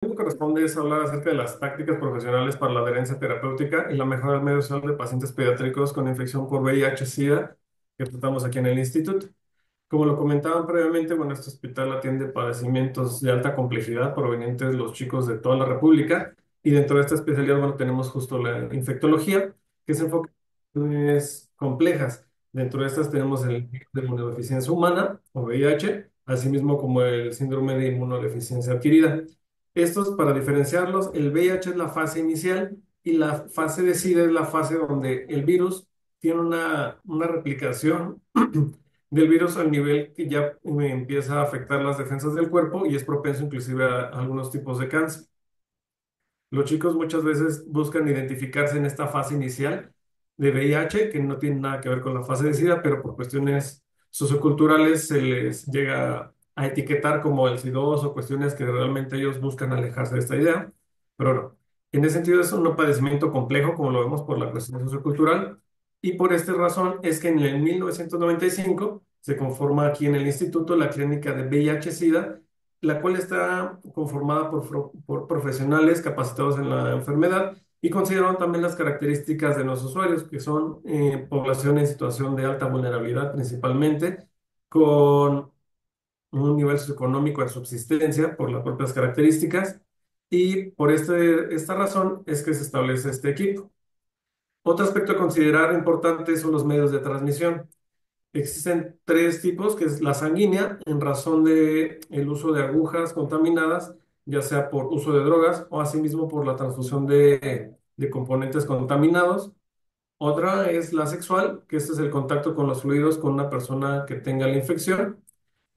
Lo que corresponde es hablar acerca de las tácticas profesionales para la adherencia terapéutica y la mejora del medio social de pacientes pediátricos con infección por VIH-Sida que tratamos aquí en el instituto. Como lo comentaban previamente, bueno, este hospital atiende padecimientos de alta complejidad provenientes de los chicos de toda la República y dentro de esta especialidad, bueno, tenemos justo la infectología, que se enfoca en enfermedades complejas. Dentro de estas tenemos el virus de inmunodeficiencia humana o VIH, asimismo como el síndrome de inmunodeficiencia adquirida. Estos, para diferenciarlos, el VIH es la fase inicial y la fase de SIDA es la fase donde el virus tiene una replicación del virus al nivel que ya empieza a afectar las defensas del cuerpo y es propenso inclusive a algunos tipos de cáncer. Los chicos muchas veces buscan identificarse en esta fase inicial de VIH, que no tiene nada que ver con la fase de SIDA, pero por cuestiones socioculturales se les llega a etiquetar como el SIDOS o cuestiones que realmente ellos buscan alejarse de esta idea. Pero no, en ese sentido es un padecimiento complejo, como lo vemos por la cuestión sociocultural, y por esta razón es que en el 1995 se conforma aquí en el instituto la clínica de VIH-Sida, la cual está conformada por profesionales capacitados en la enfermedad y consideraron también las características de los usuarios, que son población en situación de alta vulnerabilidad principalmente, con un nivel socioeconómico de subsistencia por las propias características, y por esta razón es que se establece este equipo. Otro aspecto a considerar importante son los medios de transmisión. Existen tres tipos, que es la sanguínea, en razón de el uso de agujas contaminadas, ya sea por uso de drogas o asimismo por la transfusión de componentes contaminados. Otra es la sexual, que este es el contacto con los fluidos con una persona que tenga la infección.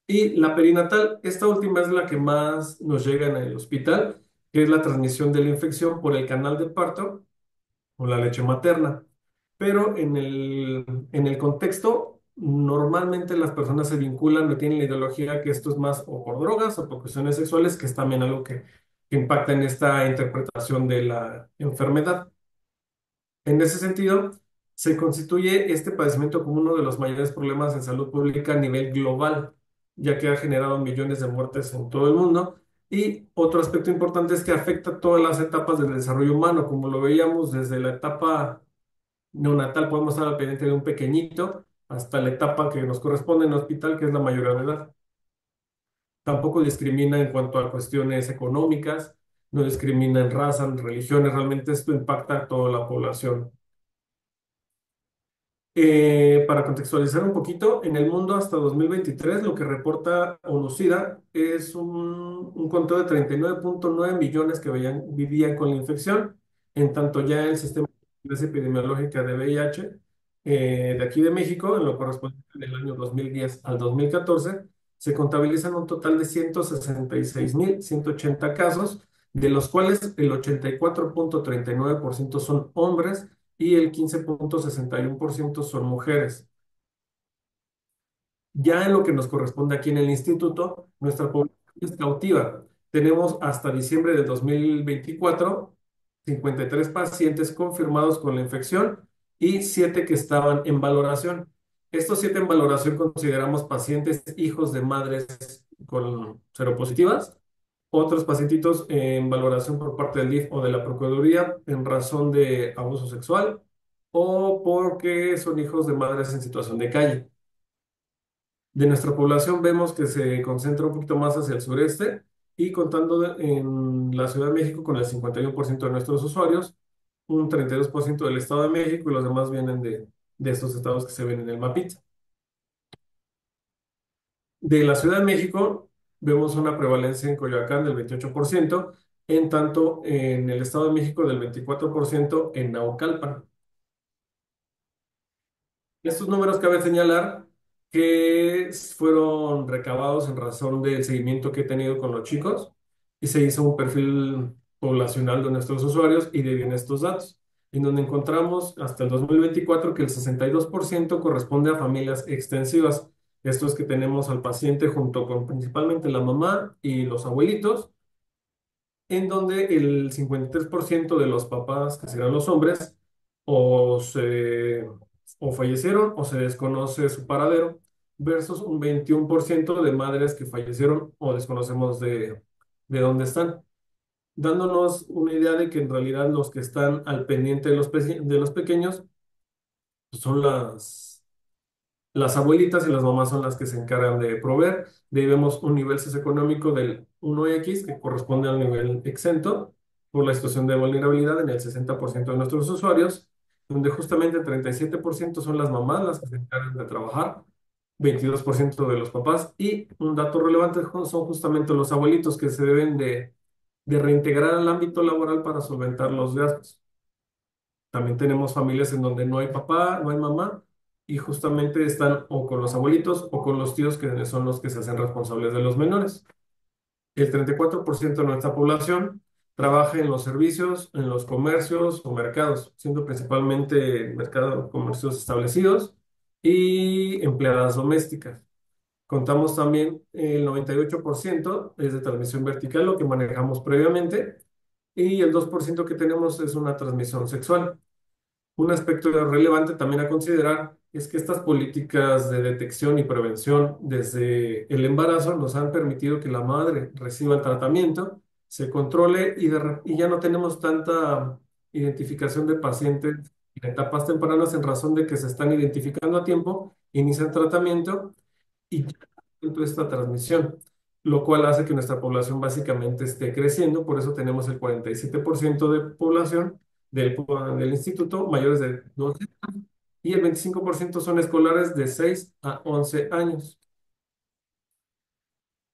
Y la perinatal, esta última es la que más nos llega en el hospital, que es la transmisión de la infección por el canal de parto o la leche materna. Pero en el contexto, normalmente las personas se vinculan o tienen la ideología que esto es más o por drogas o por cuestiones sexuales, que es también algo que impacta en esta interpretación de la enfermedad. En ese sentido, se constituye este padecimiento como uno de los mayores problemas en salud pública a nivel global, ya que ha generado millones de muertes en todo el mundo. Y otro aspecto importante es que afecta todas las etapas del desarrollo humano, como lo veíamos desde la etapa neonatal, podemos estar al pendiente de un pequeñito hasta la etapa que nos corresponde en el hospital, que es la mayoría de edad. Tampoco discrimina en cuanto a cuestiones económicas, no discrimina en raza, en religiones, realmente esto impacta a toda la población. Para contextualizar un poquito, en el mundo hasta 2023 lo que reporta ONUCIDA es un conteo de 39.9 millones que vivían con la infección, en tanto ya el sistema de epidemiológica de VIH de aquí de México, en lo correspondiente del año 2010 al 2014, se contabilizan un total de 166.180 casos, de los cuales el 84.39% son hombres y el 15.61% son mujeres. Ya en lo que nos corresponde aquí en el instituto, nuestra población es cautiva. Tenemos hasta diciembre de 2024 53 pacientes confirmados con la infección y 7 que estaban en valoración. Estos 7 en valoración consideramos pacientes hijos de madres con seropositivas, otros pacientitos en valoración por parte del DIF o de la Procuraduría en razón de abuso sexual o porque son hijos de madres en situación de calle. De nuestra población vemos que se concentra un poquito más hacia el sureste y en la Ciudad de México con el 51% de nuestros usuarios, un 32% del Estado de México y los demás vienen de estos estados que se ven en el mapita. De la Ciudad de México vemos una prevalencia en Coyoacán del 28%, en tanto en el Estado de México del 24% en Naucalpan. Estos números cabe señalar que fueron recabados en razón del seguimiento que he tenido con los chicos y se hizo un perfil poblacional de nuestros usuarios y de ahí vienen estos datos, en donde encontramos hasta el 2024 que el 62% corresponde a familias extensivas. Esto es que tenemos al paciente junto con principalmente la mamá y los abuelitos, en donde el 53% de los papás, que serán los hombres, o, se, o fallecieron o se desconoce su paradero, versus un 21% de madres que fallecieron o desconocemos de dónde están. dándonos una idea de que en realidad los que están al pendiente de de los pequeños pues, son las abuelitas y las mamás son las que se encargan de proveer. De ahí vemos un nivel socioeconómico del 1X que corresponde al nivel exento por la situación de vulnerabilidad en el 60% de nuestros usuarios, donde justamente el 37% son las mamás las que se encargan de trabajar, 22% de los papás y un dato relevante son justamente los abuelitos que se deben de reintegrar al ámbito laboral para solventar los gastos. También tenemos familias en donde no hay papá, no hay mamá, y justamente están o con los abuelitos o con los tíos que son los que se hacen responsables de los menores. El 34% de nuestra población trabaja en los servicios, en los comercios o mercados, siendo principalmente mercados, comercios establecidos y empleadas domésticas. Contamos también el 98% es de transmisión vertical, lo que manejamos previamente, y el 2% que tenemos es una transmisión sexual. Un aspecto relevante también a considerar es que estas políticas de detección y prevención desde el embarazo nos han permitido que la madre reciba el tratamiento, se controle y ya no tenemos tanta identificación de pacientes en etapas tempranas en razón de que se están identificando a tiempo, inician tratamiento y ya no hay esta transmisión, lo cual hace que nuestra población básicamente esté creciendo. Por eso tenemos el 47% de población del instituto mayores de 12 y el 25% son escolares de 6 a 11 años.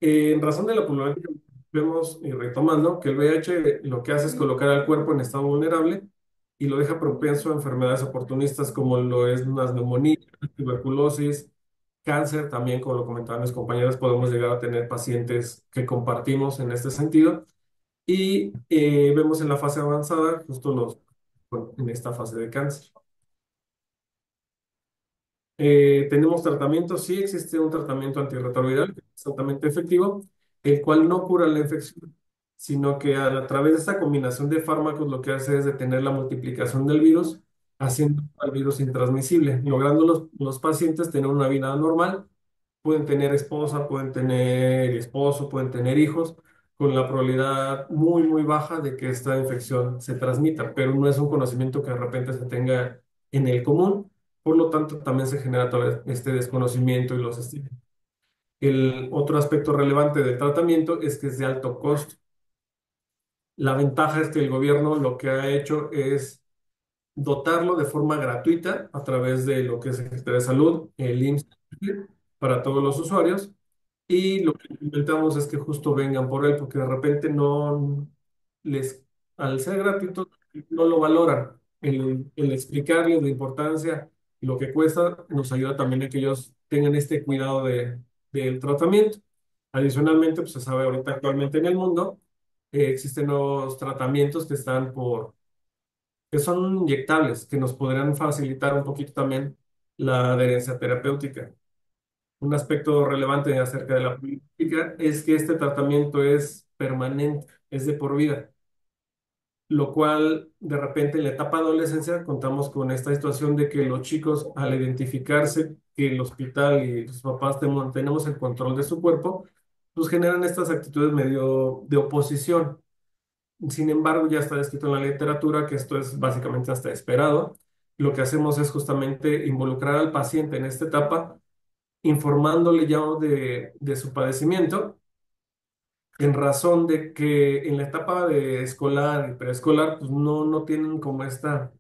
En razón de la problemática, vemos, y retomando, que el VIH lo que hace es colocar al cuerpo en estado vulnerable y lo deja propenso a enfermedades oportunistas como lo es una neumonía, tuberculosis, cáncer. También, como lo comentaban mis compañeros, podemos llegar a tener pacientes que compartimos en este sentido. Y vemos en la fase avanzada justo en esta fase de cáncer. Tenemos tratamiento, sí existe un tratamiento antirretroviral que es altamente efectivo, el cual no cura la infección, sino que a través de esta combinación de fármacos lo que hace es detener la multiplicación del virus, haciendo al virus intransmisible, logrando los pacientes tener una vida normal. Pueden tener esposa, pueden tener esposo, pueden tener hijos, con la probabilidad muy, muy baja de que esta infección se transmita, pero no es un conocimiento que de repente se tenga en el común. Por lo tanto, también se genera todo este desconocimiento y los estigmas. El otro aspecto relevante del tratamiento es que es de alto costo. La ventaja es que el gobierno lo que ha hecho es dotarlo de forma gratuita a través de lo que es el Secretaría de Salud, el IMSS, para todos los usuarios. Y lo que intentamos es que justo vengan por él, porque de repente no les, al ser gratuito, no lo valoran. El explicarles la importancia y lo que cuesta nos ayuda también a que ellos tengan este cuidado del tratamiento. Adicionalmente, pues se sabe ahorita actualmente en el mundo, existen nuevos tratamientos que son inyectables, que nos podrían facilitar un poquito también la adherencia terapéutica. Un aspecto relevante acerca de la política es que este tratamiento es permanente, es de por vida, lo cual de repente en la etapa de adolescencia contamos con esta situación de que los chicos al identificarse que el hospital y los papás tenemos el control de su cuerpo, pues generan estas actitudes medio de oposición. Sin embargo, ya está descrito en la literatura que esto es básicamente hasta esperado. Lo que hacemos es justamente involucrar al paciente en esta etapa informándole ya de su padecimiento, en razón de que en la etapa de escolar y preescolar, pues no tienen como esta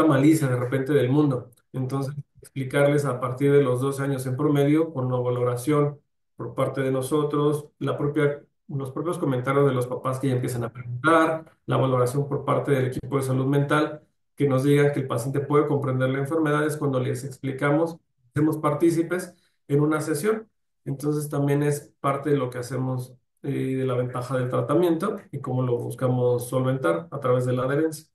malicia de repente del mundo. Entonces, explicarles a partir de los 12 años en promedio, con una valoración por parte de nosotros, los propios comentarios de los papás que ya empiezan a preguntar, la valoración por parte del equipo de salud mental, que nos digan que el paciente puede comprender la enfermedad es cuando les explicamos, hacemos partícipes en una sesión. Entonces, también es parte de lo que hacemos de la ventaja del tratamiento y cómo lo buscamos solventar a través de la adherencia.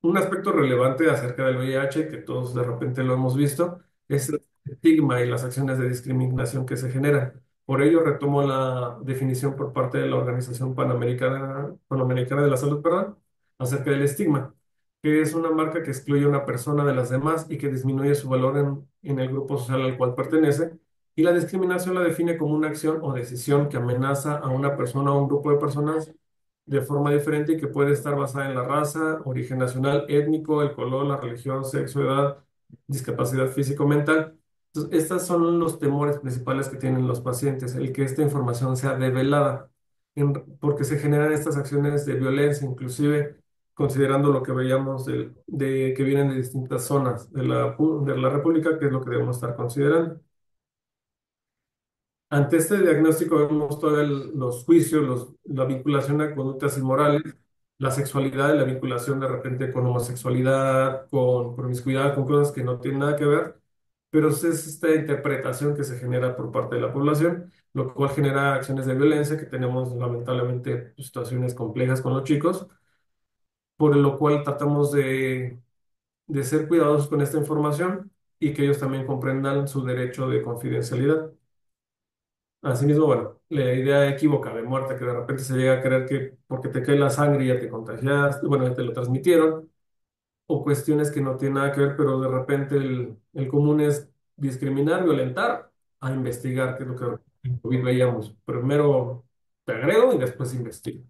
Un aspecto relevante acerca del VIH, que todos de repente lo hemos visto, es el estigma y las acciones de discriminación que se generan. Por ello, retomo la definición por parte de la Organización Panamericana de la Salud, perdón, acerca del estigma, que es una marca que excluye a una persona de las demás y que disminuye su valor en el grupo social al cual pertenece, Y la discriminación la define como una acción o decisión que amenaza a una persona o un grupo de personas de forma diferente y que puede estar basada en la raza, origen nacional, étnico, el color, la religión, sexo, edad, discapacidad físico-mental. Entonces, estos son los temores principales que tienen los pacientes, el que esta información sea develada, porque se generan estas acciones de violencia, inclusive considerando lo que veíamos de que vienen de distintas zonas de la República, que es lo que debemos estar considerando. Ante este diagnóstico vemos todos los juicios, la vinculación a conductas inmorales, la sexualidad y la vinculación de repente con homosexualidad, con promiscuidad, con cosas que no tienen nada que ver, pero es esta interpretación que se genera por parte de la población, lo cual genera acciones de violencia, que tenemos lamentablemente situaciones complejas con los chicos, por lo cual tratamos de ser cuidadosos con esta información y que ellos también comprendan su derecho de confidencialidad. Asimismo, bueno, la idea equívoca de muerte, que de repente se llega a creer que porque te cae la sangre ya te contagiaste, bueno, ya te lo transmitieron, o cuestiones que no tienen nada que ver, pero de repente el común es discriminar, violentar, a investigar, que es lo que en COVID veíamos. Primero te agrego y después investigo.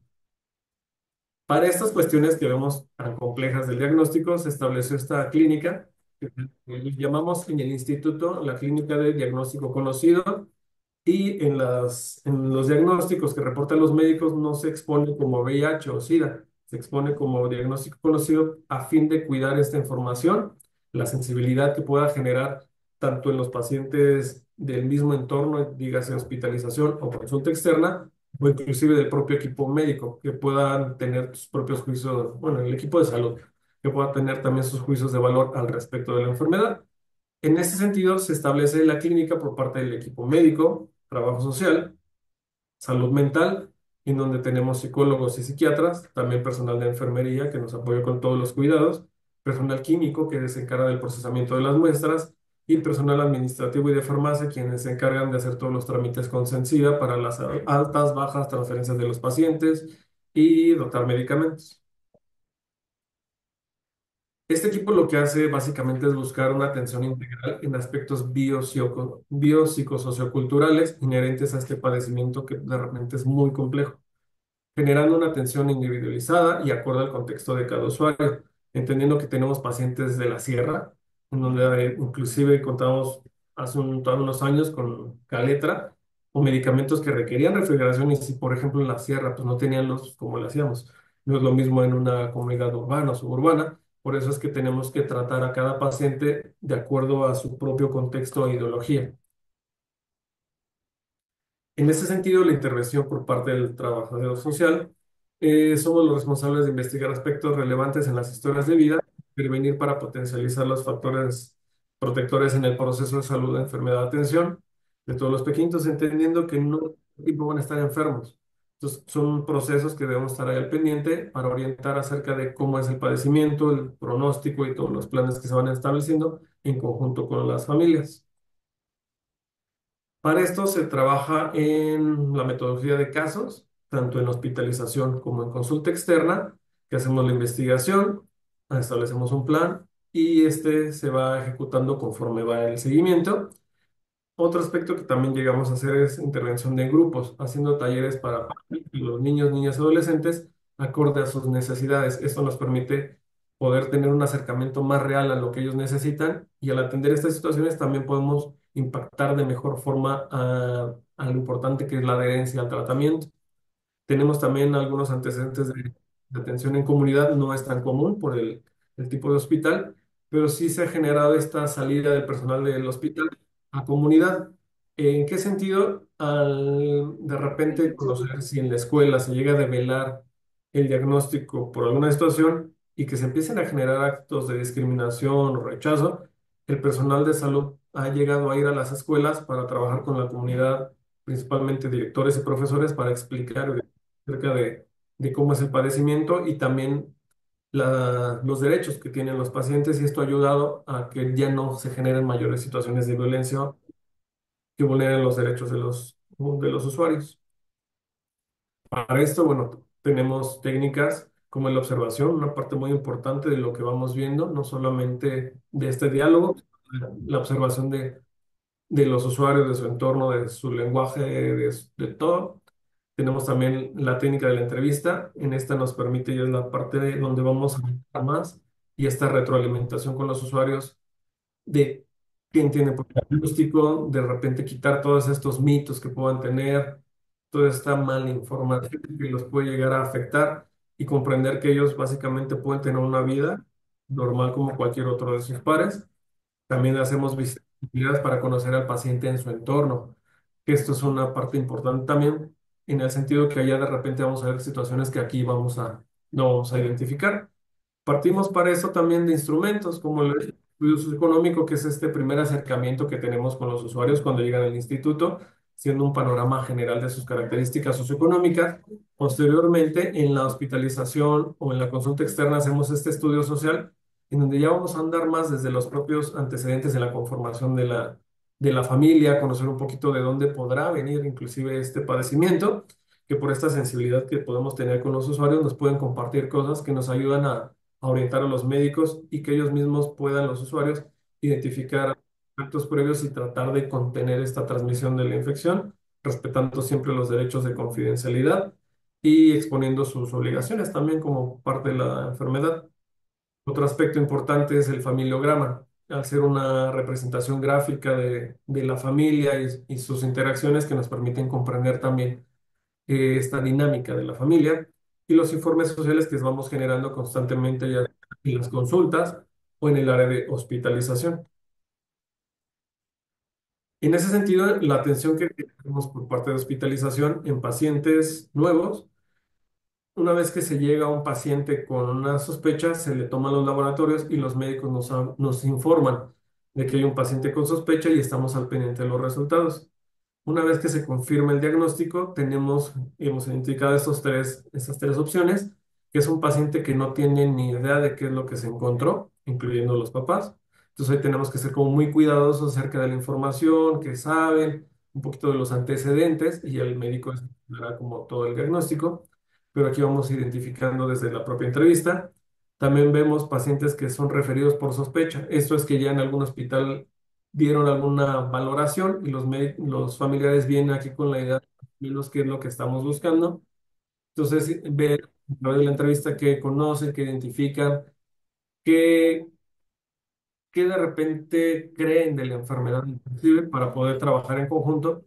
Para estas cuestiones que vemos tan complejas del diagnóstico, se estableció esta clínica, que llamamos en el instituto la clínica de diagnóstico conocido, y en los diagnósticos que reportan los médicos no se expone como VIH o SIDA, se expone como diagnóstico conocido a fin de cuidar esta información, la sensibilidad que pueda generar tanto en los pacientes del mismo entorno, dígase hospitalización o consulta externa, o inclusive del propio equipo médico, que puedan tener sus propios juicios, bueno, el equipo de salud, que pueda tener también sus juicios de valor al respecto de la enfermedad. En ese sentido, se establece la clínica por parte del equipo médico, trabajo social, salud mental, en donde tenemos psicólogos y psiquiatras, también personal de enfermería que nos apoya con todos los cuidados, personal químico que se encarga del procesamiento de las muestras y personal administrativo y de farmacia quienes se encargan de hacer todos los trámites con Censida para las altas, bajas, transferencias de los pacientes y dotar medicamentos. Este equipo lo que hace básicamente es buscar una atención integral en aspectos biopsicosocioculturales inherentes a este padecimiento que de repente es muy complejo, generando una atención individualizada y acorde al contexto de cada usuario, entendiendo que tenemos pacientes de la sierra, en donde inclusive contamos unos años con Caletra o medicamentos que requerían refrigeración y si por ejemplo en la sierra pues no tenían los como le hacíamos. No es lo mismo en una comunidad urbana o suburbana, por eso es que tenemos que tratar a cada paciente de acuerdo a su propio contexto e ideología. En ese sentido, la intervención por parte del trabajador social, somos los responsables de investigar aspectos relevantes en las historias de vida, prevenir para potencializar los factores protectores en el proceso de salud, enfermedad, atención de todos los pequeñitos, entendiendo que no todo el tiempo van a estar enfermos. Entonces, son procesos que debemos estar ahí al pendiente para orientar acerca de cómo es el padecimiento, el pronóstico y todos los planes que se van estableciendo en conjunto con las familias. Para esto se trabaja en la metodología de casos, tanto en hospitalización como en consulta externa, que hacemos la investigación, establecemos un plan y este se va ejecutando conforme va el seguimiento. Otro aspecto que también llegamos a hacer es intervención de grupos, haciendo talleres para los niños, niñas y adolescentes acorde a sus necesidades. Esto nos permite poder tener un acercamiento más real a lo que ellos necesitan y al atender estas situaciones también podemos impactar de mejor forma a lo importante que es la adherencia al tratamiento. Tenemos también algunos antecedentes de atención en comunidad, no es tan común por el tipo de hospital, pero sí se ha generado esta salida del personal del hospital a comunidad. ¿En qué sentido? Al de repente conocer si en la escuela se llega a develar el diagnóstico por alguna situación y que se empiecen a generar actos de discriminación o rechazo, el personal de salud ha llegado a ir a las escuelas para trabajar con la comunidad, principalmente directores y profesores, para explicar acerca de cómo es el padecimiento y también los derechos que tienen los pacientes y esto ha ayudado a que ya no se generen mayores situaciones de violencia que vulneren los derechos de los usuarios. Para esto, bueno, tenemos técnicas como la observación, una parte muy importante de lo que vamos viendo, no solamente de este diálogo, la observación de los usuarios, de su entorno, de su lenguaje, de todo. Tenemos también la técnica de la entrevista. En esta nos permite, ya es la parte de donde vamos a hablar más y esta retroalimentación con los usuarios de qué entienden por diagnóstico, de repente quitar todos estos mitos que puedan tener, toda esta mala información que los puede llegar a afectar y comprender que ellos básicamente pueden tener una vida normal como cualquier otro de sus pares. También hacemos visitas para conocer al paciente en su entorno, que esto es una parte importante también, en el sentido que allá de repente vamos a ver situaciones que aquí no vamos a identificar. Partimos para eso también de instrumentos, como el estudio socioeconómico, que es este primer acercamiento que tenemos con los usuarios cuando llegan al instituto, siendo un panorama general de sus características socioeconómicas. Posteriormente, en la hospitalización o en la consulta externa, hacemos este estudio social, en donde ya vamos a andar más desde los propios antecedentes de la conformación de la familia, conocer un poquito de dónde podrá venir inclusive este padecimiento, que por esta sensibilidad que podemos tener con los usuarios nos pueden compartir cosas que nos ayudan a orientar a los médicos y que ellos mismos puedan, los usuarios, identificar actos previos y tratar de contener esta transmisión de la infección, respetando siempre los derechos de confidencialidad y exponiendo sus obligaciones también como parte de la enfermedad. Otro aspecto importante es el familiograma, al ser una representación gráfica de la familia y sus interacciones que nos permiten comprender también esta dinámica de la familia y los informes sociales que vamos generando constantemente ya en las consultas o en el área de hospitalización. En ese sentido, la atención que tenemos por parte de hospitalización en pacientes nuevos, una vez que se llega a un paciente con una sospecha, se le toman los laboratorios y los médicos nos informan de que hay un paciente con sospecha y estamos al pendiente de los resultados. Una vez que se confirma el diagnóstico, hemos identificado estas tres opciones, que es un paciente que no tiene ni idea de qué es lo que se encontró, incluyendo los papás. Entonces ahí tenemos que ser como muy cuidadosos acerca de la información, que saben, un poquito de los antecedentes y el médico hará como todo el diagnóstico. Pero aquí vamos identificando desde la propia entrevista. También vemos pacientes que son referidos por sospecha. Esto es que ya en algún hospital dieron alguna valoración y los familiares vienen aquí con la idea de qué es lo que estamos buscando. Entonces, ver a través de la entrevista que conocen, que identifican, qué, qué de repente creen de la enfermedad inclusive para poder trabajar en conjunto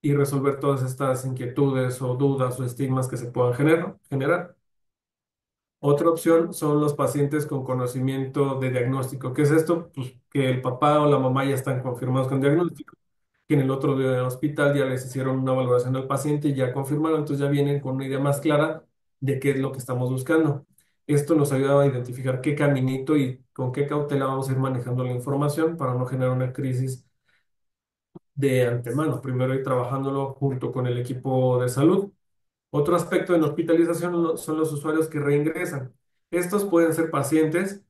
y resolver todas estas inquietudes o dudas o estigmas que se puedan generar. Otra opción son los pacientes con conocimiento de diagnóstico. ¿Qué es esto? Pues que el papá o la mamá ya están confirmados con diagnóstico, que en el otro hospital ya les hicieron una valoración al paciente y ya confirmaron, entonces ya vienen con una idea más clara de qué es lo que estamos buscando. Esto nos ayuda a identificar qué caminito y con qué cautela vamos a ir manejando la información para no generar una crisis de antemano. Primero ir trabajándolo junto con el equipo de salud. Otro aspecto en hospitalización son los usuarios que reingresan. Estos pueden ser pacientes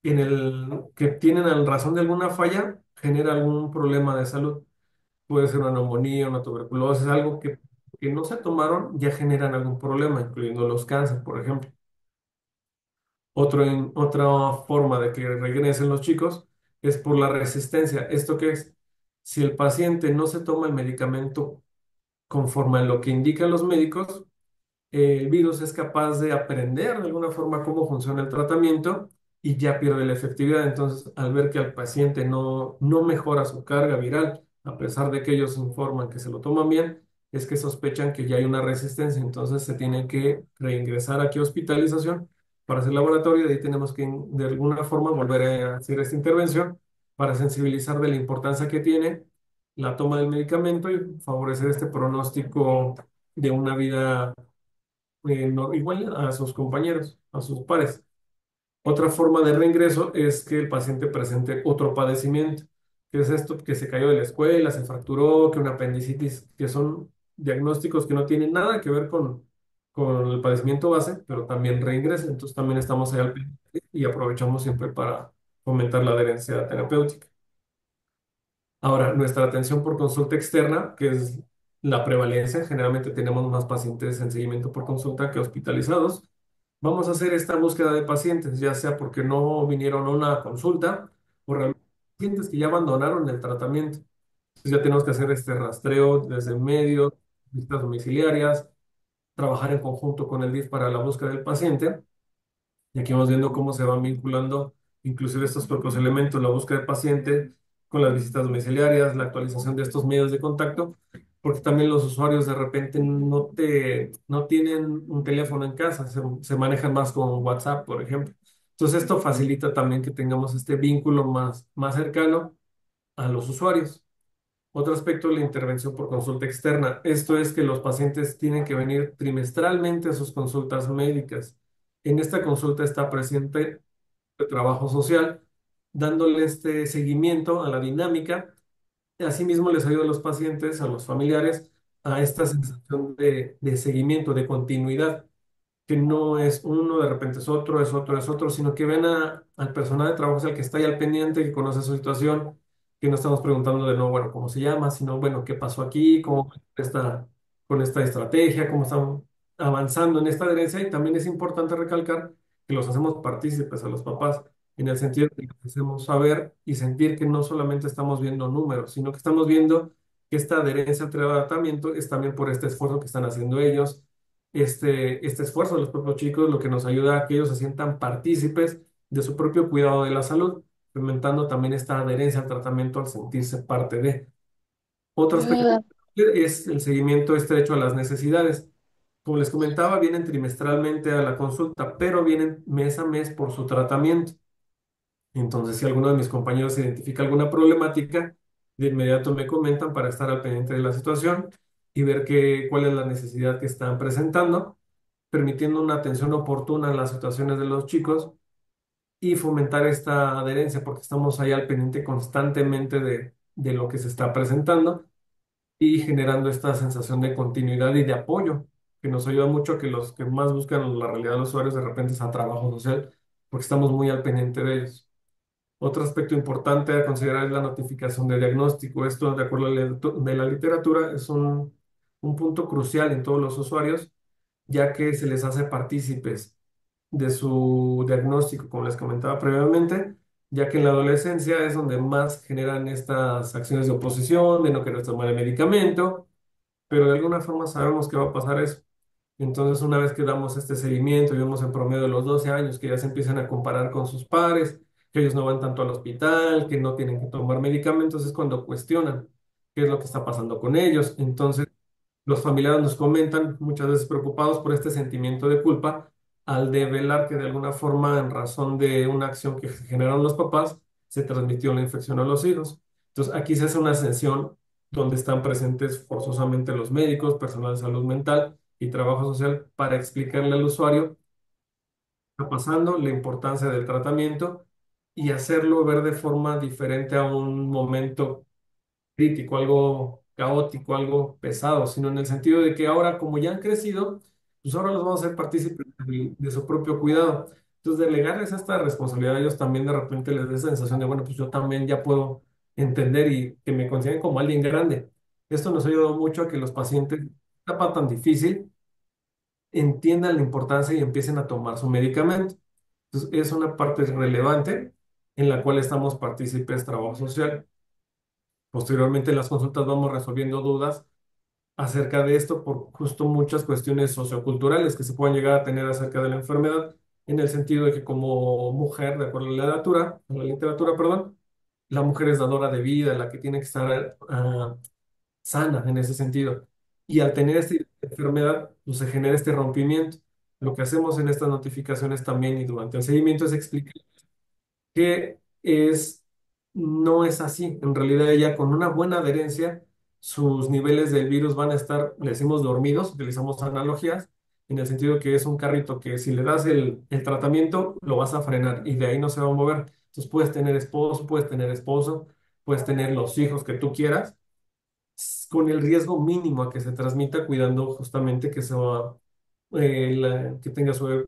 que tienen a razón de alguna falla, genera algún problema de salud. Puede ser una neumonía, una tuberculosis, algo que no se tomaron, ya generan algún problema, incluyendo los cánceres, por ejemplo. Otra forma de que regresen los chicos es por la resistencia. ¿Esto qué es? Si el paciente no se toma el medicamento conforme a lo que indican los médicos, el virus es capaz de aprender de alguna forma cómo funciona el tratamiento y ya pierde la efectividad. Entonces, al ver que el paciente no mejora su carga viral, a pesar de que ellos informan que se lo toman bien, es que sospechan que ya hay una resistencia. Entonces, se tienen que reingresar aquí a hospitalización para hacer laboratorio. De ahí tenemos que, de alguna forma, volver a hacer esta intervención para sensibilizar de la importancia que tiene la toma del medicamento y favorecer este pronóstico de una vida igual a sus compañeros, a sus pares. Otra forma de reingreso es que el paciente presente otro padecimiento, que es esto, que se cayó de la escuela, se fracturó, que una apendicitis, que son diagnósticos que no tienen nada que ver con el padecimiento base, pero también reingresan. Entonces también estamos ahí al pendiente y aprovechamos siempre para fomentar la adherencia terapéutica. Ahora, nuestra atención por consulta externa, que es la prevalencia, generalmente tenemos más pacientes en seguimiento por consulta que hospitalizados. Vamos a hacer esta búsqueda de pacientes, ya sea porque no vinieron a una consulta o realmente pacientes que ya abandonaron el tratamiento. Entonces ya tenemos que hacer este rastreo desde medios, visitas domiciliarias, trabajar en conjunto con el DIF para la búsqueda del paciente. Y aquí vamos viendo cómo se van vinculando inclusive estos propios elementos, la búsqueda del paciente con las visitas domiciliarias, la actualización de estos medios de contacto, porque también los usuarios de repente no tienen un teléfono en casa, se manejan más con WhatsApp, por ejemplo. Entonces esto facilita también que tengamos este vínculo más cercano a los usuarios. Otro aspecto es la intervención por consulta externa. Esto es que los pacientes tienen que venir trimestralmente a sus consultas médicas. En esta consulta está presente el trabajo social, dándole este seguimiento a la dinámica. Asimismo, les ayuda a los pacientes, a los familiares, a esta sensación de seguimiento, de continuidad, que no es uno, de repente es otro, es otro, es otro, sino que ven al personal de trabajo, es el que está ahí al pendiente, que conoce su situación, que no estamos preguntando de nuevo, bueno, ¿cómo se llama? Sino, bueno, ¿qué pasó aquí? ¿Cómo está con esta estrategia? ¿Cómo están avanzando en esta adherencia? Y también es importante recalcar que los hacemos partícipes a los papás, en el sentido de que les hacemos saber y sentir que no solamente estamos viendo números, sino que estamos viendo que esta adherencia al tratamiento es también por este esfuerzo que están haciendo ellos, este esfuerzo de los propios chicos, lo que nos ayuda a que ellos se sientan partícipes de su propio cuidado de la salud, fomentando también esta adherencia al tratamiento al sentirse parte de. Otro aspecto Ah, es el seguimiento estrecho a las necesidades. Como les comentaba, vienen trimestralmente a la consulta, pero vienen mes a mes por su tratamiento. Entonces, si alguno de mis compañeros identifica alguna problemática, de inmediato me comentan para estar al pendiente de la situación y ver cuál es la necesidad que están presentando, permitiendo una atención oportuna en las situaciones de los chicos y fomentar esta adherencia, porque estamos ahí al pendiente constantemente de lo que se está presentando y generando esta sensación de continuidad y de apoyo, que nos ayuda mucho a que los que más buscan la realidad de los usuarios de repente es a trabajo social, porque estamos muy al pendiente de ellos. Otro aspecto importante a considerar es la notificación de diagnóstico. Esto, de acuerdo a de la literatura, es un punto crucial en todos los usuarios, ya que se les hace partícipes de su diagnóstico, como les comentaba previamente, ya que en la adolescencia es donde más generan estas acciones de oposición, de no querer tomar el medicamento, pero de alguna forma sabemos que va a pasar eso. Entonces, una vez que damos este seguimiento y vemos en promedio de los 12 años que ya se empiezan a comparar con sus pares, que ellos no van tanto al hospital, que no tienen que tomar medicamentos, es cuando cuestionan qué es lo que está pasando con ellos. Entonces, los familiares nos comentan, muchas veces preocupados por este sentimiento de culpa, al develar que de alguna forma, en razón de una acción que generaron los papás, se transmitió la infección a los hijos. Entonces, aquí se hace una sesión donde están presentes forzosamente los médicos, personal de salud mental y trabajo social para explicarle al usuario qué está pasando, la importancia del tratamiento y hacerlo ver de forma diferente a un momento crítico, algo caótico, algo pesado, sino en el sentido de que ahora, como ya han crecido, pues ahora los vamos a hacer partícipes de su propio cuidado. Entonces, delegarles esta responsabilidad a ellos también de repente les da esa sensación de, bueno, pues yo también ya puedo entender y que me consideren como alguien grande. Esto nos ha ayudado mucho a que los pacientes, en esta etapa tan difícil, entiendan la importancia y empiecen a tomar su medicamento. Entonces, es una parte relevante en la cual estamos partícipes trabajo social. Posteriormente en las consultas vamos resolviendo dudas acerca de esto por justo muchas cuestiones socioculturales que se pueden llegar a tener acerca de la enfermedad, en el sentido de que como mujer, de acuerdo a la literatura, perdón, la mujer es dadora de vida, la que tiene que estar sana en ese sentido. Y al tener esta enfermedad, pues se genera este rompimiento. Lo que hacemos en estas notificaciones también y durante el seguimiento es explicar que no es así. En realidad ella con una buena adherencia, sus niveles del virus van a estar, le decimos dormidos, utilizamos analogías, en el sentido que es un carrito que si le das el tratamiento, lo vas a frenar y de ahí no se va a mover. Entonces puedes tener esposo, puedes tener los hijos que tú quieras, con el riesgo mínimo a que se transmita, cuidando justamente que, que tenga su bebé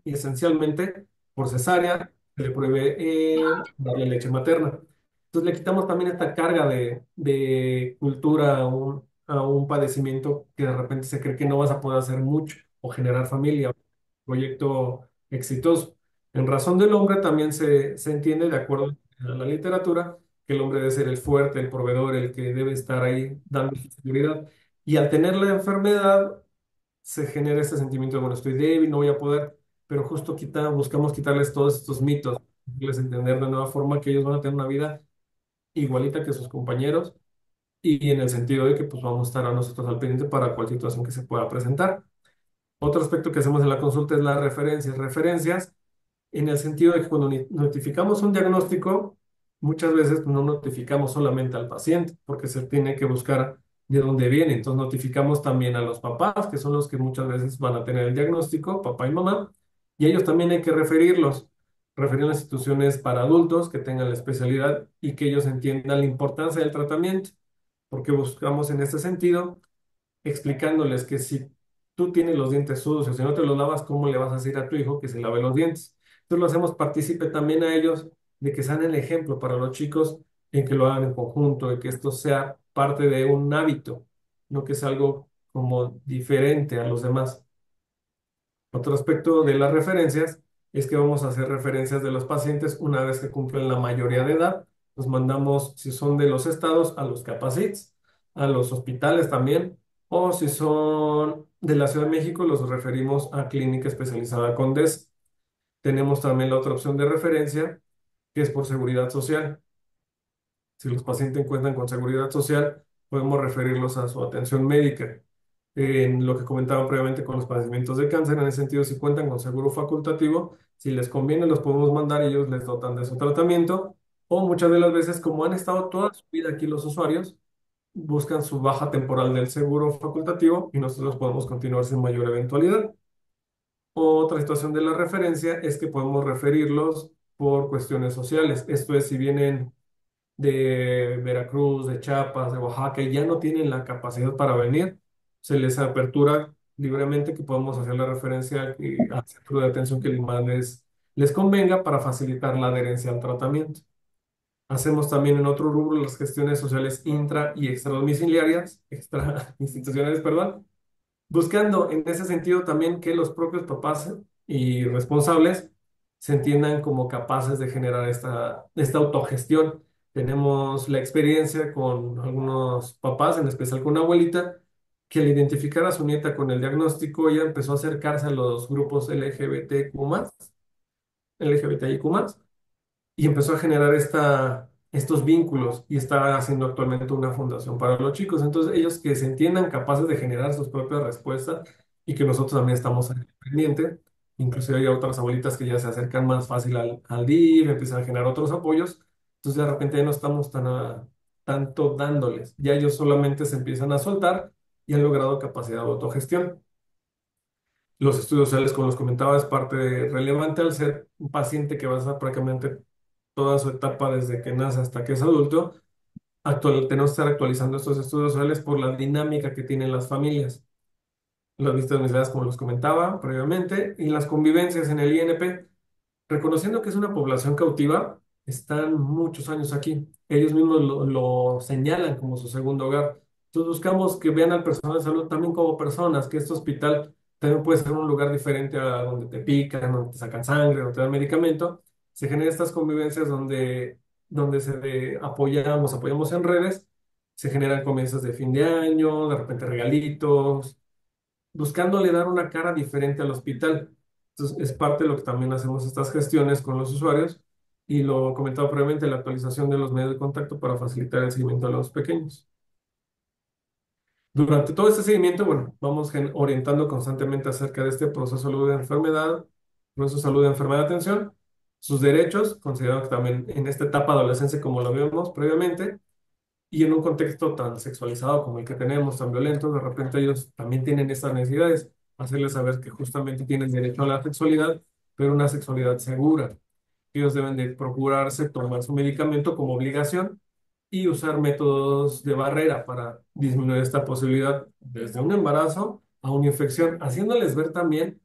esencialmente por cesárea, se le prohíbe darle leche materna. Entonces le quitamos también esta carga de cultura a un padecimiento que de repente se cree que no vas a poder hacer mucho o generar familia, proyecto exitoso. En razón del hombre también se entiende, de acuerdo a la literatura, que el hombre debe ser el fuerte, el proveedor, el que debe estar ahí dando seguridad. Y al tener la enfermedad, se genera este sentimiento de, bueno, estoy débil, no voy a poder, pero justo buscamos quitarles todos estos mitos, hacerles entender de nueva forma que ellos van a tener una vida igualita que sus compañeros y en el sentido de que pues vamos a estar a nosotros al pendiente para cualquier situación que se pueda presentar. Otro aspecto que hacemos en la consulta es las referencias. Referencias en el sentido de que cuando notificamos un diagnóstico, muchas veces no notificamos solamente al paciente, porque se tiene que buscar de dónde viene. Entonces notificamos también a los papás, que son los que muchas veces van a tener el diagnóstico, papá y mamá, y ellos también hay que referir a las instituciones para adultos que tengan la especialidad y que ellos entiendan la importancia del tratamiento, porque buscamos en este sentido explicándoles que si tú tienes los dientes sucios y no te los lavas, ¿cómo le vas a decir a tu hijo que se lave los dientes? Entonces lo hacemos partícipe también a ellos de que sean el ejemplo para los chicos en que lo hagan en conjunto, de que esto sea parte de un hábito, no que sea algo como diferente a los demás. Otro aspecto de las referencias es que vamos a hacer referencias de los pacientes una vez que cumplen la mayoría de edad. Los mandamos, si son de los estados, a los capacits, a los hospitales también, o si son de la Ciudad de México, los referimos a clínica especializada Condes. Tenemos también la otra opción de referencia, que es por seguridad social. Si los pacientes cuentan con seguridad social, podemos referirlos a su atención médica. En lo que comentaba previamente con los padecimientos de cáncer, en ese sentido, si cuentan con seguro facultativo, si les conviene, los podemos mandar y ellos les dotan de su tratamiento. O muchas de las veces, como han estado toda su vida aquí los usuarios, buscan su baja temporal del seguro facultativo y nosotros podemos continuar sin mayor eventualidad. Otra situación de la referencia es que podemos referirlos por cuestiones sociales. Esto es, si vienen de Veracruz, de Chiapas, de Oaxaca, y ya no tienen la capacidad para venir, se les apertura libremente que podemos hacer la referencia al centro de atención que más les convenga para facilitar la adherencia al tratamiento. Hacemos también en otro rubro las gestiones sociales intra y extra domiciliarias, extra institucionales, perdón, buscando en ese sentido también que los propios papás y responsables se entiendan como capaces de generar esta autogestión. Tenemos la experiencia con algunos papás, en especial con una abuelita, que al identificar a su nieta con el diagnóstico, ella empezó a acercarse a los grupos LGBTIQ+, y empezó a generar estos vínculos y está haciendo actualmente una fundación para los chicos. Entonces, ellos que se entiendan capaces de generar sus propias respuestas y que nosotros también estamos ahí pendiente. Inclusive hay otras abuelitas que ya se acercan más fácil al DIF, empiezan a generar otros apoyos. Entonces, de repente ya no estamos tanto dándoles. Ya ellos solamente se empiezan a soltar y han logrado capacidad de autogestión. Los estudios sociales, como los comentaba, es relevante al ser un paciente que va a estar prácticamente toda su etapa desde que nace hasta que es adulto. Tenemos que estar actualizando estos estudios sociales por la dinámica que tienen las familias. Las vistas domiciliares, como los comentaba previamente, y las convivencias en el INP. Reconociendo que es una población cautiva, están muchos años aquí. Ellos mismos lo señalan como su segundo hogar. Entonces buscamos que vean al personal de salud también como personas, que este hospital también puede ser un lugar diferente a donde te pican, donde te sacan sangre, donde te dan medicamento. Se generan estas convivencias donde apoyamos en redes, se generan comienzos de fin de año, de repente regalitos, buscándole dar una cara diferente al hospital. Entonces, es parte de lo que también hacemos estas gestiones con los usuarios y lo comentaba previamente, la actualización de los medios de contacto para facilitar el seguimiento a los pequeños. Durante todo este seguimiento, bueno, vamos orientando constantemente acerca de este proceso de salud de enfermedad, proceso de salud de enfermedad de atención, sus derechos, considerando que también en esta etapa de adolescencia, como lo vimos previamente, y en un contexto tan sexualizado como el que tenemos, tan violento, de repente ellos también tienen estas necesidades, hacerles saber que justamente tienen derecho a la sexualidad, pero una sexualidad segura. Ellos deben de procurarse tomar su medicamento como obligación y usar métodos de barrera para disminuir esta posibilidad desde un embarazo a una infección, haciéndoles ver también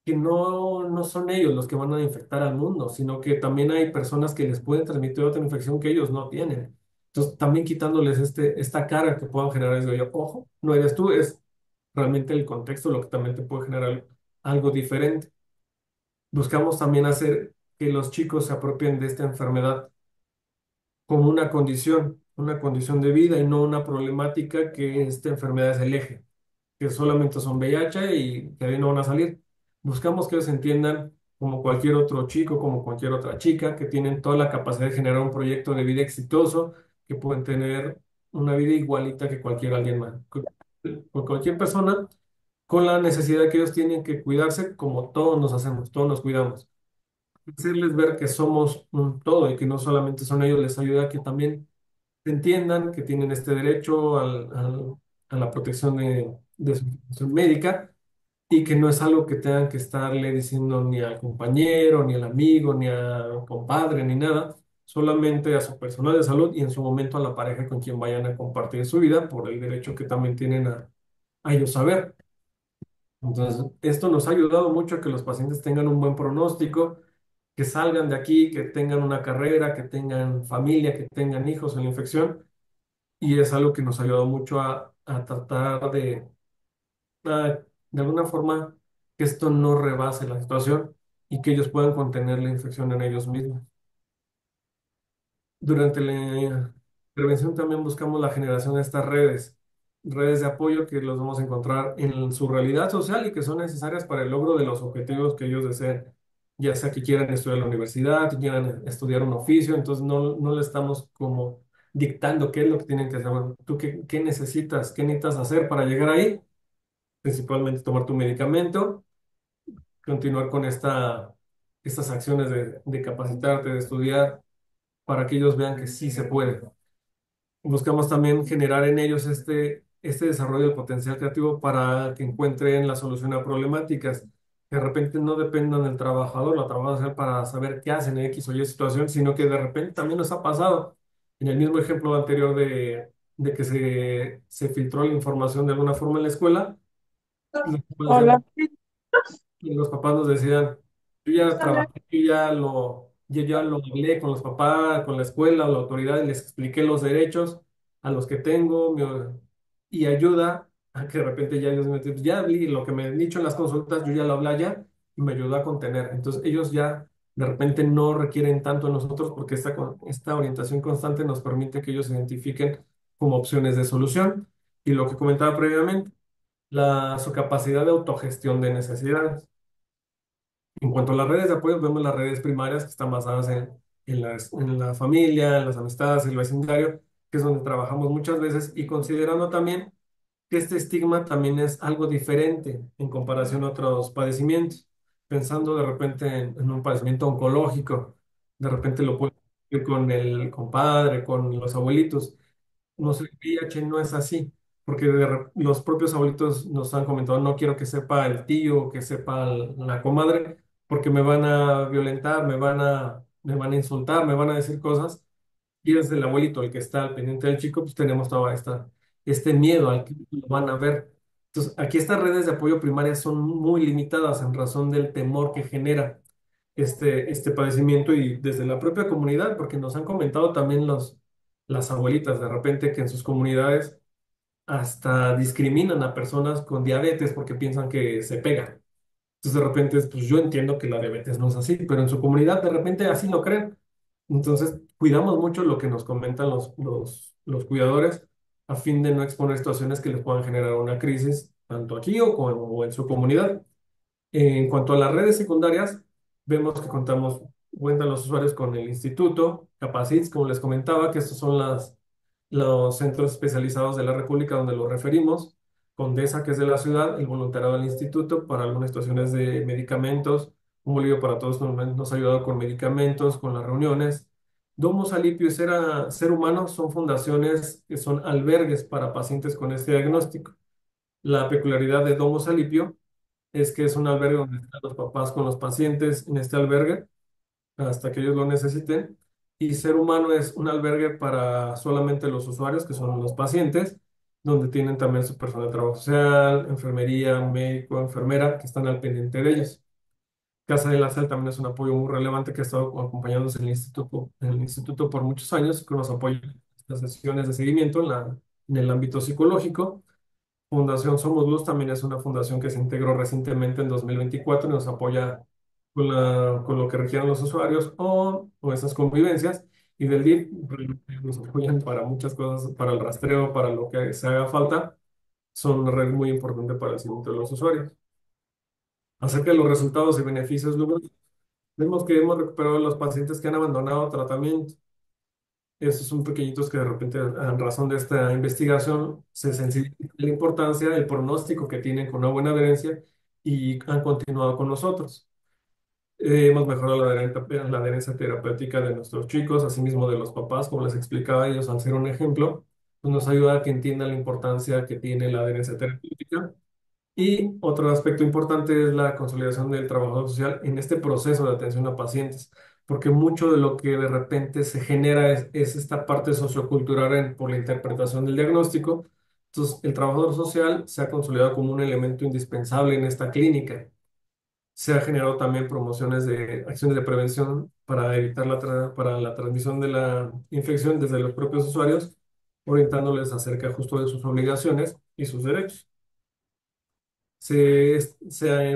que no son ellos los que van a infectar al mundo, sino que también hay personas que les pueden transmitir otra infección que ellos no tienen. Entonces, también quitándoles esta cara que puedan generar, digo yo, ojo, no eres tú, es realmente el contexto lo que también te puede generar algo diferente. Buscamos también hacer que los chicos se apropien de esta enfermedad como una condición de vida y no una problemática que esta enfermedad es el eje, que solamente son VIH y que de ahí no van a salir. Buscamos que ellos entiendan, como cualquier otro chico, como cualquier otra chica, que tienen toda la capacidad de generar un proyecto de vida exitoso, que pueden tener una vida igualita que cualquier alguien más, con cualquier persona, con la necesidad que ellos tienen que cuidarse como todos nos hacemos, todos nos cuidamos. Hacerles ver que somos un todo y que no solamente son ellos, les ayuda a que también entiendan que tienen este derecho a la protección de su información médica y que no es algo que tengan que estarle diciendo ni al compañero, ni al amigo, ni al compadre, ni nada, solamente a su personal de salud y en su momento a la pareja con quien vayan a compartir su vida por el derecho que también tienen a ellos saber. Entonces, esto nos ha ayudado mucho a que los pacientes tengan un buen pronóstico, que salgan de aquí, que tengan una carrera, que tengan familia, que tengan hijos en la infección y es algo que nos ha ayudado mucho a tratar de alguna forma, que esto no rebase la situación y que ellos puedan contener la infección en ellos mismos. Durante la prevención también buscamos la generación de estas redes de apoyo que los vamos a encontrar en su realidad social y que son necesarias para el logro de los objetivos que ellos deseen, ya sea que quieran estudiar en la universidad, que quieran estudiar un oficio, entonces no le estamos como dictando qué es lo que tienen que hacer. Bueno, ¿tú qué necesitas? ¿Qué necesitas hacer para llegar ahí? Principalmente tomar tu medicamento, continuar con estas acciones de capacitarte, de estudiar, para que ellos vean que sí se puede. Buscamos también generar en ellos este desarrollo del potencial creativo para que encuentren la solución a problemáticas, que de repente no dependan del trabajador, la trabajadora para saber qué hacen en X o Y situación, sino que de repente también nos ha pasado, en el mismo ejemplo anterior de que se filtró la información de alguna forma en la escuela, y los papás Hola. decían, y los papás nos decían, yo ya trabajé, yo ya lo hablé con los papás, con la escuela, la autoridad, y les expliqué los derechos a los que tengo, y ayuda a que de repente ya ellos me dicen, ya hablé lo que me han dicho en las consultas, yo ya lo hablé allá y me ayudó a contener. Entonces ellos ya de repente no requieren tanto de nosotros porque esta orientación constante nos permite que ellos se identifiquen como opciones de solución. Y lo que comentaba previamente, su capacidad de autogestión de necesidades. En cuanto a las redes de apoyo, vemos las redes primarias que están basadas en la familia, en las amistades, en el vecindario, que es donde trabajamos muchas veces, y considerando también que este estigma también es algo diferente en comparación a otros padecimientos. Pensando de repente en un padecimiento oncológico, de repente lo puede ir con el compadre, con los abuelitos. No sé, VIH no es así, porque los propios abuelitos nos han comentado, no quiero que sepa el tío, que sepa la comadre, porque me van a violentar, me van a insultar, me van a decir cosas. Y es el abuelito el que está al pendiente del chico, pues tenemos todo este miedo al que lo van a ver. Entonces, aquí estas redes de apoyo primaria son muy limitadas en razón del temor que genera este padecimiento y desde la propia comunidad, porque nos han comentado también las abuelitas de repente que en sus comunidades hasta discriminan a personas con diabetes porque piensan que se pegan. Entonces de repente, pues yo entiendo que la diabetes no es así, pero en su comunidad de repente así lo creen. Entonces cuidamos mucho lo que nos comentan los cuidadores a fin de no exponer situaciones que les puedan generar una crisis, tanto aquí o en su comunidad. En cuanto a las redes secundarias, vemos que cuentan los usuarios con el instituto, Capacits, como les comentaba, que estos son los centros especializados de la República donde los referimos, Condesa, que es de la ciudad, el voluntariado del instituto para algunas situaciones de medicamentos, un Bolivia para Todos nos ha ayudado con medicamentos, con las reuniones. Domus Alipio y Ser Humano son fundaciones que son albergues para pacientes con este diagnóstico. La peculiaridad de Domus Alipio es que es un albergue donde están los papás con los pacientes en este albergue hasta que ellos lo necesiten. Y Ser Humano es un albergue para solamente los usuarios, que son los pacientes, donde tienen también su personal de trabajo social, enfermería, médico, enfermera, que están al pendiente de ellos. Casa de la Sal también es un apoyo muy relevante que ha estado acompañándonos en el instituto por muchos años, que nos apoya en las sesiones de seguimiento en el ámbito psicológico. Fundación Somos Luz también es una fundación que se integró recientemente en 2024 y nos apoya con lo que requieran los usuarios o esas convivencias. y del DIF. Realmente nos apoyan para muchas cosas, para el rastreo, para lo que se haga falta. Son una red muy importante para el seguimiento de los usuarios. Acerca de los resultados y beneficios, Lucas, vemos que hemos recuperado a los pacientes que han abandonado tratamiento. Esos son pequeñitos que de repente, en razón de esta investigación, se sensibilizan la importancia, el pronóstico que tienen con una buena adherencia y han continuado con nosotros. Hemos mejorado la adherencia terapéutica de nuestros chicos, asimismo de los papás, como les explicaba ellos, al ser un ejemplo, pues nos ayuda a que entiendan la importancia que tiene la adherencia terapéutica. Y otro aspecto importante es la consolidación del trabajador social en este proceso de atención a pacientes, porque mucho de lo que de repente se genera es esta parte sociocultural por la interpretación del diagnóstico. Entonces, el trabajador social se ha consolidado como un elemento indispensable en esta clínica. Se ha generado también promociones de acciones de prevención para evitar para la transmisión de la infección desde los propios usuarios, orientándoles acerca justo de sus obligaciones y sus derechos.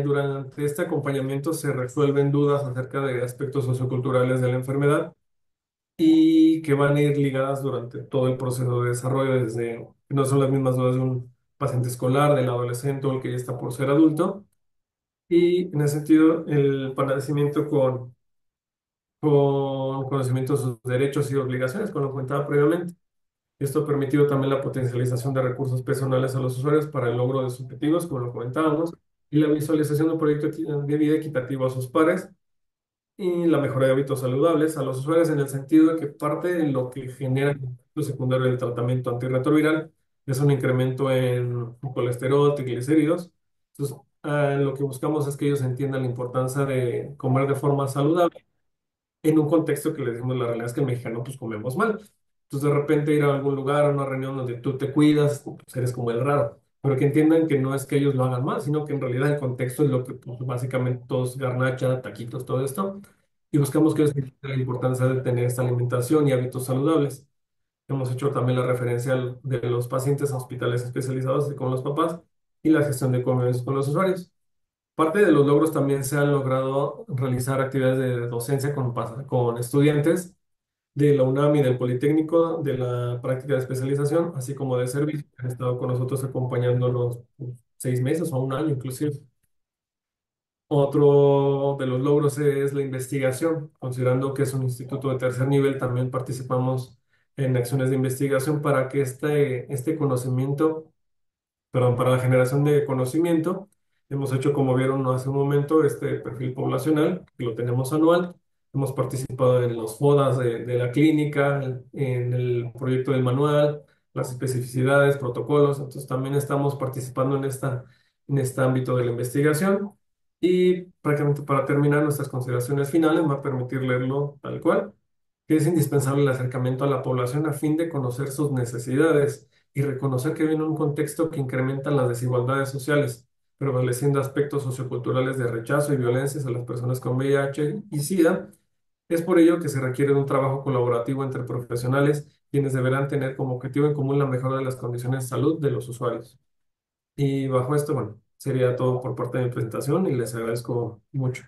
Durante este acompañamiento se resuelven dudas acerca de aspectos socioculturales de la enfermedad y que van a ir ligadas durante todo el proceso de desarrollo, desde que no son las mismas dudas de un paciente escolar, del adolescente o el que ya está por ser adulto. Y en ese sentido, el padecimiento con conocimiento de sus derechos y obligaciones, como lo comentaba previamente. Esto ha permitido también la potencialización de recursos personales a los usuarios para el logro de sus objetivos, como lo comentábamos, y la visualización de un proyecto de vida equitativo a sus pares y la mejora de hábitos saludables a los usuarios en el sentido de que parte de lo que genera el efecto secundario del tratamiento antirretroviral es un incremento en colesterol, triglicéridos. Entonces, lo que buscamos es que ellos entiendan la importancia de comer de forma saludable en un contexto que le decimos la realidad es que el mexicano pues comemos mal. Entonces de repente ir a algún lugar, a una reunión donde tú te cuidas, pues eres como el raro. Pero que entiendan que no es que ellos lo hagan mal, sino que en realidad el contexto es lo que pues, básicamente todos garnacha, taquitos, todo esto. Y buscamos que ellos entiendan la importancia de tener esta alimentación y hábitos saludables. Hemos hecho también la referencia de los pacientes a hospitales especializados, así como los papás, y la gestión de convivencia con los usuarios. Parte de los logros también se han logrado realizar actividades de docencia con estudiantes de la UNAM y del Politécnico, de la práctica de especialización, así como de servicio. Han estado con nosotros acompañándonos 6 meses o un año inclusive. Otro de los logros es la investigación. Considerando que es un instituto de tercer nivel, también participamos en acciones de investigación para que este conocimiento, perdón, para la generación de conocimiento. Hemos hecho, como vieron hace un momento, este perfil poblacional, que lo tenemos anual. Hemos participado en los FODAs de la clínica, en el proyecto del manual, las especificidades, protocolos. Entonces también estamos participando en este ámbito de la investigación. Y prácticamente para terminar nuestras consideraciones finales, me va a permitir leerlo tal cual, que es indispensable el acercamiento a la población a fin de conocer sus necesidades y reconocer que viene un contexto que incrementa las desigualdades sociales, prevaleciendo aspectos socioculturales de rechazo y violencias a las personas con VIH y SIDA. Es por ello que se requiere de un trabajo colaborativo entre profesionales, quienes deberán tener como objetivo en común la mejora de las condiciones de salud de los usuarios. Y bajo esto, bueno, sería todo por parte de mi presentación y les agradezco mucho.